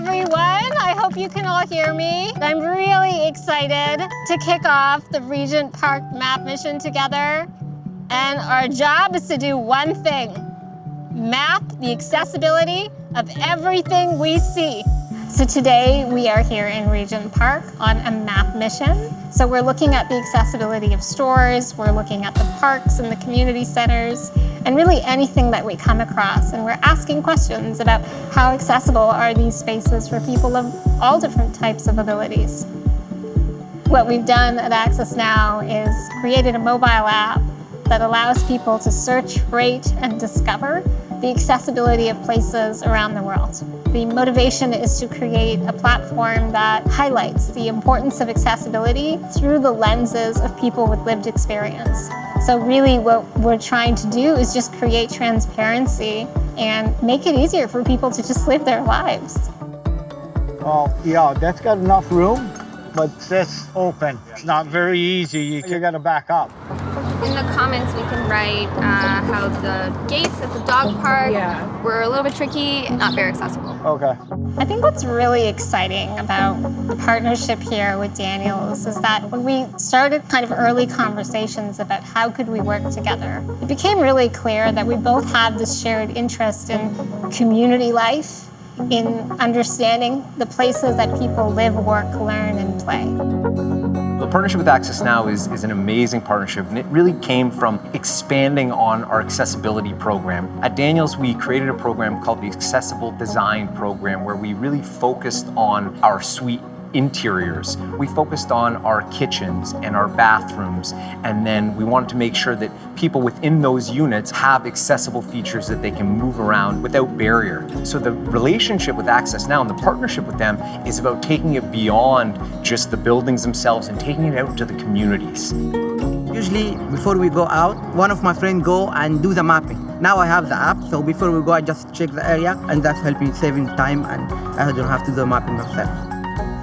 everyone. I hope you can all hear me. I'm really excited to kick off the Regent Park MapMission together. And our job is to do one thing: map the accessibility of everything we see. So today we are here in Regent Park on a map mission. So we're looking at the accessibility of stores, we're looking at the parks and the community centers, and really anything that we come across. And we're asking questions about how accessible are these spaces for people of all different types of abilities. What we've done at AccessNow is created a mobile app that allows people to search, rate, and discover the accessibility of places around the world. The motivation is to create a platform that highlights the importance of accessibility through the lenses of people with lived experience. So really what we're trying to do is just create transparency and make it easier for people to just live their lives. Well, yeah, that's got enough room, but this open. It's not very easy. You got to back up. In the comments, we can write how the gates at the dog park were a little bit tricky, not very accessible. Okay. I think what's really exciting about the partnership here with Daniels is that when we started kind of early conversations about how could we work together, it became really clear that we both have this shared interest in community life, in understanding the places that people live, work, learn, and play. The partnership with AccessNow is an amazing partnership, and it really came from expanding on our accessibility program. At Daniels, we created a program called the Accessible Design Program, where we really focused on our suite interiors. We focused on our kitchens and our bathrooms, and then we wanted to make sure that people within those units have accessible features that they can move around without barrier. So the relationship with AccessNow and the partnership with them is about taking it beyond just the buildings themselves and taking it out to the communities. Usually, before we go out, one of my friends go and do the mapping. Now I have the app, so before we go, I just check the area, and that's helping saving time, and I don't have to do the mapping myself.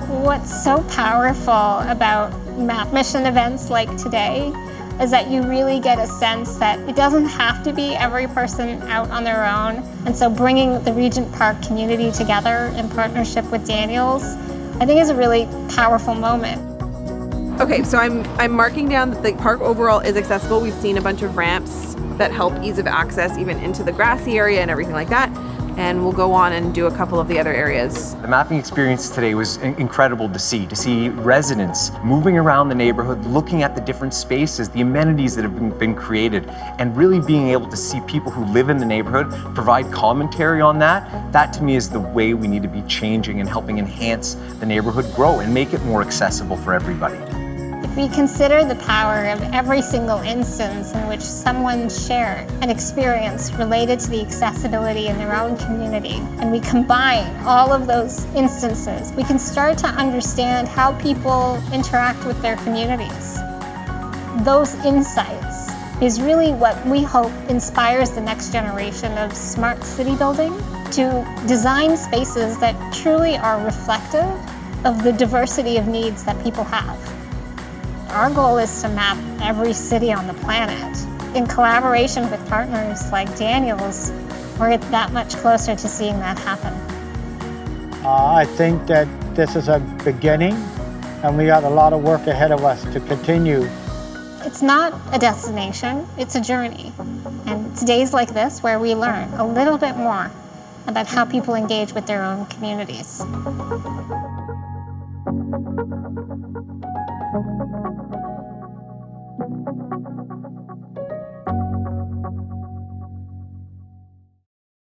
What's so powerful about MapMission events like today is that you really get a sense that it doesn't have to be every person out on their own. And so bringing the Regent Park community together in partnership with Daniels, I think is a really powerful moment. Okay, so I'm marking down that the park overall is accessible. We've seen a bunch of ramps that help ease of access even into the grassy area and everything like that. And we'll go on and do a couple of the other areas. The mapping experience today was incredible to see residents moving around the neighborhood, looking at the different spaces, the amenities that have been created, and really being able to see people who live in the neighborhood provide commentary on that. That to me is the way we need to be changing and helping enhance the neighborhood grow and make it more accessible for everybody. If we consider the power of every single instance in which someone shared an experience related to the accessibility in their own community, and we combine all of those instances, we can start to understand how people interact with their communities. Those insights is really what we hope inspires the next generation of smart city building to design spaces that truly are reflective of the diversity of needs that people have. Our goal is to map every city on the planet. In collaboration with partners like Daniels, we're that much closer to seeing that happen. I think that this is a beginning, and we got a lot of work ahead of us to continue. It's not a destination, it's a journey. And it's days like this where we learn a little bit more about how people engage with their own communities.